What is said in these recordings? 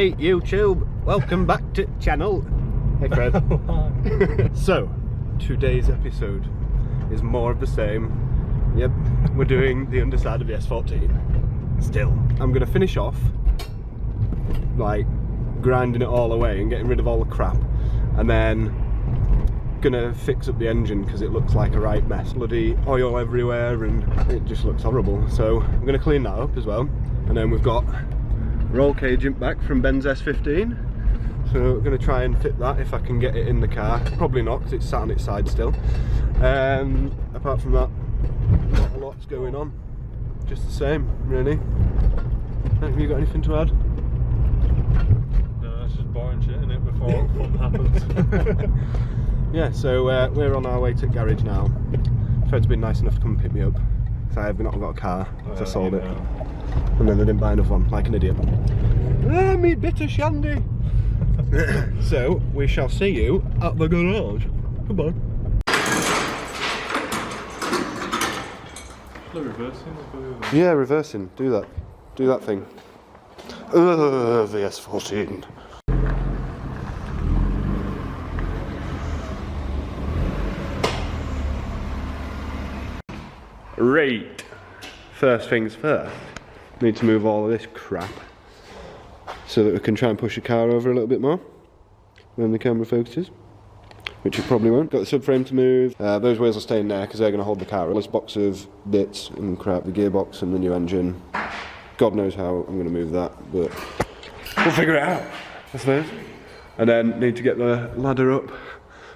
Hey YouTube, welcome back to channel. Hey Fred. So, today's episode is more of the same. Yep, we're doing the underside of the S14. Still, I'm gonna finish off like grinding it all away and getting rid of all the crap, and then gonna fix up the engine because it looks like a right mess. Bloody oil everywhere and it just looks horrible. So I'm gonna clean that up as well. And then we've got roll cage back from Ben's S15. So we're gonna try and fit that if I can get it in the car. Probably not because it's sat on its side still. Apart from that, not a lot's going on. Just the same, really. Have you got anything to add? No, it's just boring shit, isn't it, before fun happens. Yeah, so we're on our way to the garage now. Fred's been nice enough to come pick me up because I have not got a car, so I sold it. And then I didn't buy another one, like an idiot. Ah, me bitter shandy! So, we shall see you at the garage. Goodbye. The reversing? Yeah, reversing. Do that. Do that thing. The S14. Right. First things first. Need to move all of this crap so that we can try and push the car over a little bit more when the camera focuses, which it probably won't. Got the subframe to move. Those wheels are staying there because they're going to hold the car up. This box of bits and crap, the gearbox and the new engine. God knows how I'm going to move that, but we'll figure it out, I suppose. And then need to get the ladder up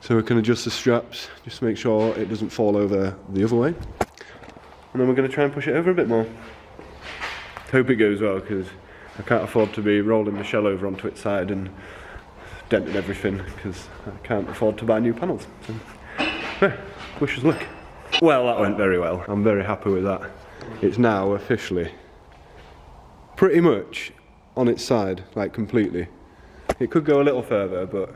so we can adjust the straps just to make sure it doesn't fall over the other way. And then we're going to try and push it over a bit more. Hope it goes well because I can't afford to be rolling the shell over onto its side and denting everything because I can't afford to buy new panels. So, yeah, wish us luck. Well, that went very well. I'm very happy with that. It's now officially pretty much on its side, like completely. It could go a little further, but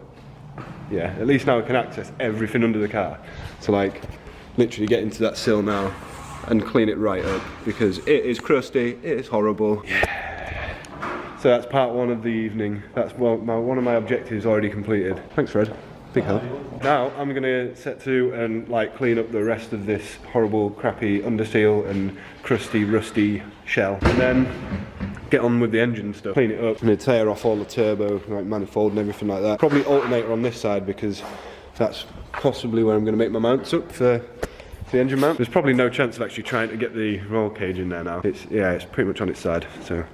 yeah, at least now I can access everything under the car. So like, literally get into that sill now and clean it right up because it is crusty, it is horrible. Yeah. So that's part one of the evening. That's one of my objectives already completed. Thanks Fred, big help. Now I'm gonna set to and like clean up the rest of this horrible, crappy underseal and crusty, rusty shell, and then get on with the engine stuff. Clean it up. I'm gonna tear off all the turbo, like manifold and everything like that. Probably alternator on this side because that's possibly where I'm gonna make my mounts up for the engine mount. There's probably no chance of actually trying to get the roll cage in there now. It's pretty much on its side. So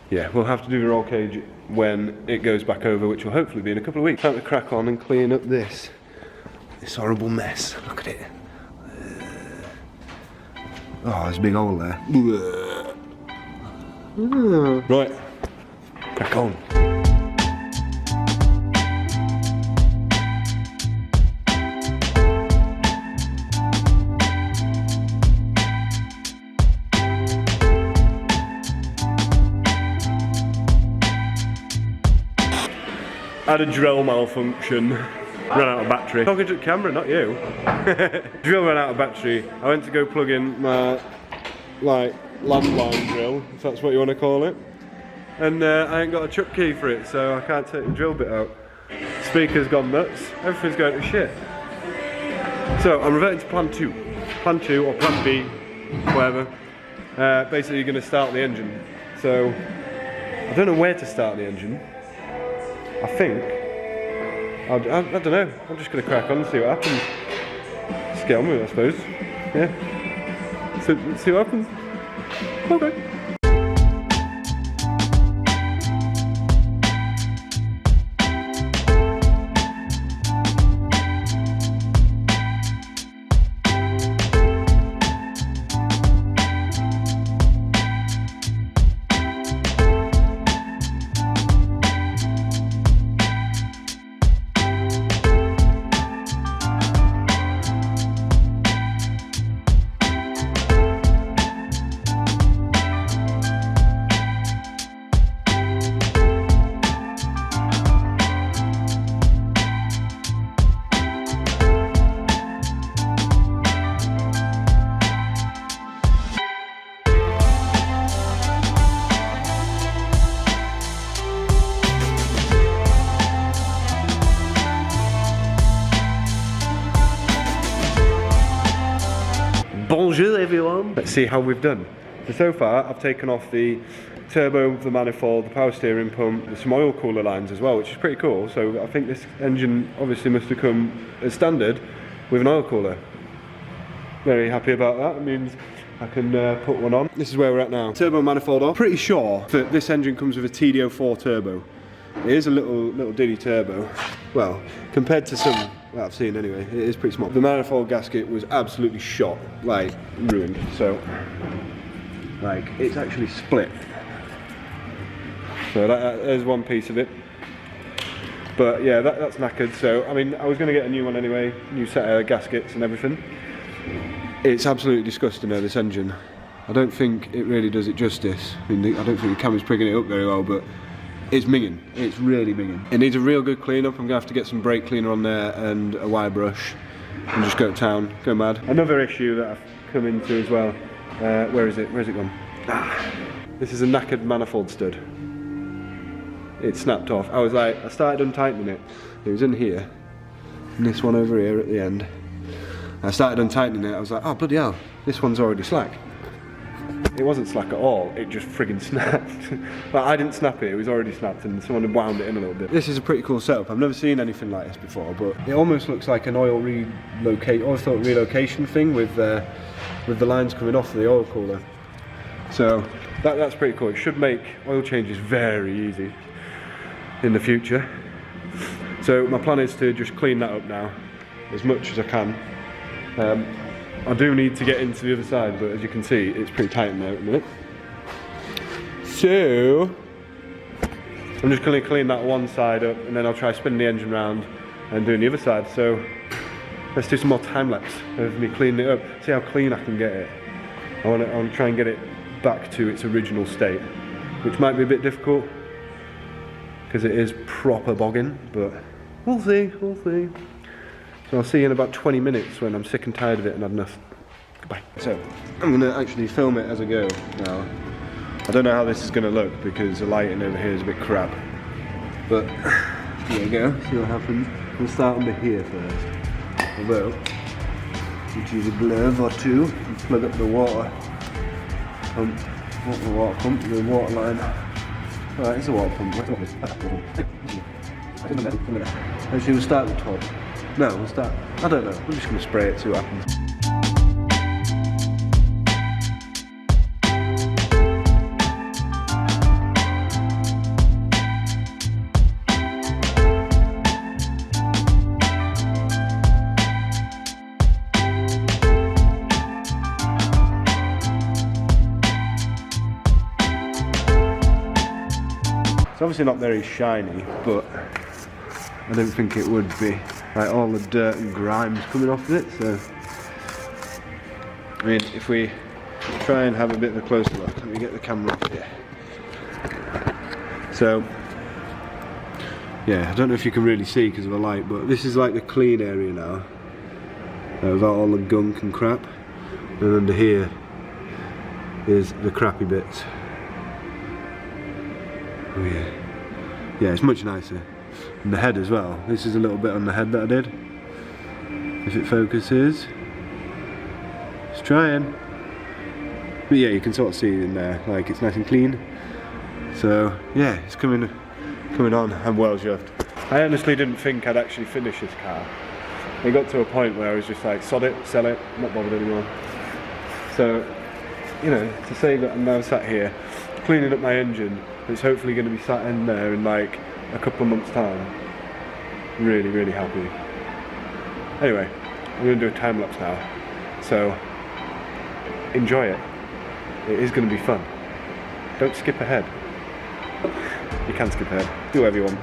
yeah, we'll have to do the roll cage when it goes back over, which will hopefully be in a couple of weeks. Time to crack on and clean up this horrible mess. Look at it. Oh, there's a big hole there. Right, crack on. Had a drill malfunction, ran out of battery. Talking to the camera, not you. Drill ran out of battery. I went to go plug in my like landline drill, if that's what you want to call it, and I ain't got a chuck key for it, so I can't take the drill bit out. Speaker's gone nuts. Everything's going to shit. So I'm reverting to plan 2 or plan B, whatever. Basically, you're going to start the engine. So I don't know where to start the engine. I think, I don't know, I'm just going to crack on and see what happens. Just get on with it, I suppose. Yeah. So, let's see what happens. Okay. everyone. Let's see how we've done. So far, I've taken off the turbo, the manifold, the power steering pump, there's some oil cooler lines as well, which is pretty cool. So I think this engine obviously must have come as standard with an oil cooler. Very happy about that. It means I can put one on. This is where we're at now. Turbo manifold off. Pretty sure that this engine comes with a TD04 turbo. It is a little diddy turbo. Well, compared to some that I've seen anyway, it is pretty small. The manifold gasket was absolutely shot, like ruined. So, like, it's actually split. So there's one piece of it. But yeah, that's knackered. So I mean, I was going to get a new one anyway, new set of gaskets and everything. It's absolutely disgusting though, this engine. I don't think it really does it justice. I mean, I don't think the camera's picking it up very well, but it's minging. It's really minging. It needs a real good clean up. I'm going to have to get some brake cleaner on there and a wire brush and just go to town, go mad. Another issue that I've come into as well. Where is it? Where's it gone? This is a knackered manifold stud. It snapped off. I started untightening it. It was in here, and this one over here at the end. I started untightening it. I was like, oh bloody hell, this one's already slack. It wasn't slack at all. It just friggin' snapped. But I didn't snap it. It was already snapped, and someone had wound it in a little bit. This is a pretty cool setup. I've never seen anything like this before, but it almost looks like an oil relocation thing with the lines coming off the oil cooler. So that's pretty cool. It should make oil changes very easy in the future. So my plan is to just clean that up now as much as I can. I do need to get into the other side, but as you can see, it's pretty tight in there at the minute. So I'm just going to clean that one side up, and then I'll try spinning the engine round and doing the other side. So let's do some more time lapse of me cleaning it up. See how clean I can get it. I want to try and get it back to its original state, which might be a bit difficult because it is proper bogging, but we'll see, we'll see. So I'll see you in about 20 minutes when I'm sick and tired of it and had enough. Goodbye. So I'm going to actually film it as I go now. I don't know how this is going to look because the lighting over here is a bit crap, but there you go, see what happens. We'll start under here first. Although, we'll use a glove or two and plug up the water pump. Not the water pump, the water line. Right, it's a water pump. Actually, we'll start at the top. No, we'll start. I don't know. We're just going to spray it, see what happens. It's obviously not very shiny, but I don't think it would be. Like all the dirt and grime's coming off of it, so I mean, if we try and have a bit of a closer look, let me get the camera up here. So yeah, I don't know if you can really see because of the light, but this is like the clean area now, without all the gunk and crap, and under here is the crappy bits. Oh yeah, yeah, it's much nicer. And the head as well. This is a little bit on the head that I did. If it focuses, it's trying. But yeah, you can sort of see in there, like it's nice and clean. So yeah, it's coming on. I'm well chuffed. I honestly didn't think I'd actually finish this car. It got to a point where I was just like, sod it, sell it, not bothered anymore. So, you know, to say that I'm now sat here cleaning up my engine, it's hopefully going to be sat in there in like a couple of months time. Really, really happy. Anyway, I'm going to do a time lapse now, so enjoy it. It is going to be fun. Don't skip ahead. You can skip ahead, do whatever you want.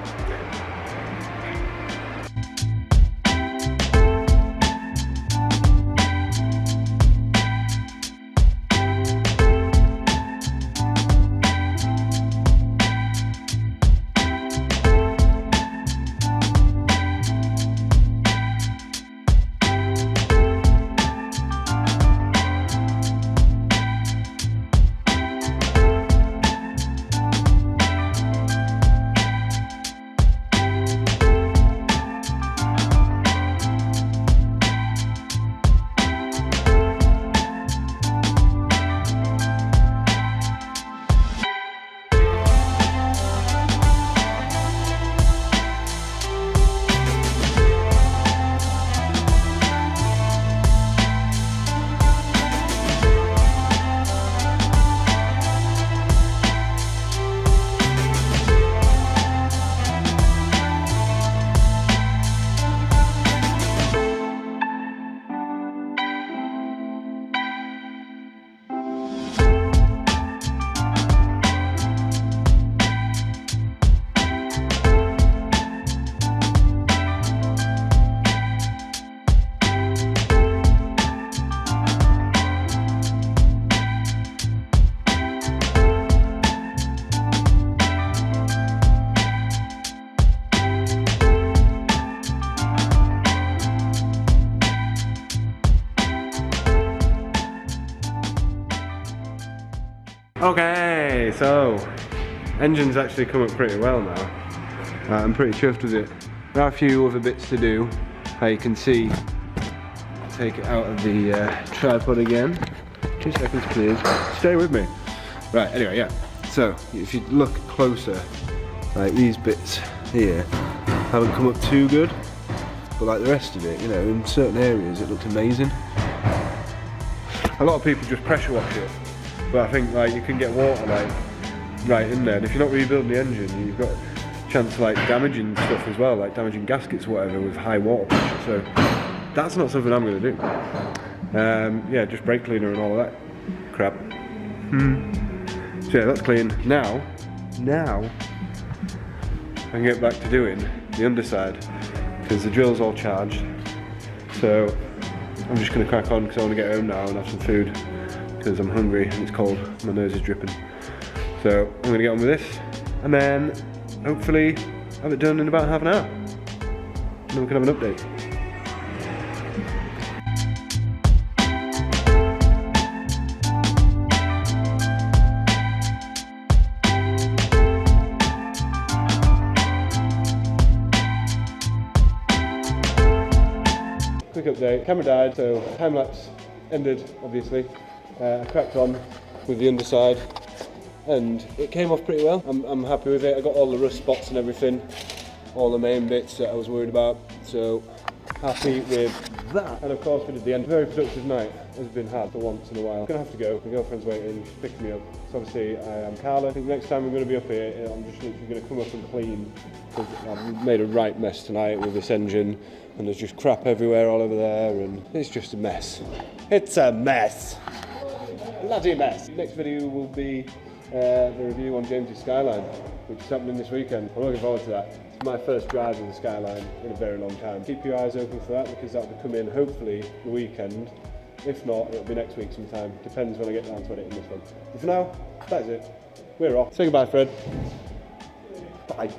Okay, so engine's actually come up pretty well now. I'm pretty chuffed with it. There are a few other bits to do. How you can see, take it out of the tripod again. 2 seconds please, stay with me. Right, anyway, yeah. So, if you look closer, like these bits here haven't come up too good, but like the rest of it, you know, in certain areas it looks amazing. A lot of people just pressure wash it, but I think like you can get water like right in there, and if you're not rebuilding the engine, you've got a chance of like damaging stuff as well, like damaging gaskets or whatever with high water pressure. So that's not something I'm going to do. Yeah, just brake cleaner and all of that crap. So yeah, that's clean. Now I can get back to doing the underside because the drill's all charged. So I'm just going to crack on because I want to get home now and have some food because I'm hungry and it's cold, my nose is dripping. So I'm going to get on with this and then hopefully have it done in about half an hour. And then we can have an update. Quick update, camera died, so time lapse ended obviously. I cracked on with the underside and it came off pretty well. I'm happy with it. I got all the rust spots and everything, all the main bits that I was worried about, so happy with that. And of course we did the end. Very productive night, has been had for once in a while. I'm gonna have to go, my girlfriend's waiting, she's picking me up. So obviously I am Carla. I think next time I'm gonna be up here, I'm just literally gonna come up and clean. I've made a right mess tonight with this engine and there's just crap everywhere all over there and it's just a mess. It's a mess. Bloody mess. Next video will be the review on James's Skyline, which is happening this weekend. I'm looking forward to that. It's my first drive in the Skyline in a very long time. Keep your eyes open for that because that will come in hopefully the weekend. If not, it'll be next week sometime. Depends when I get down to editing this one. But for now, that's it. We're off. Say goodbye, Fred. Bye.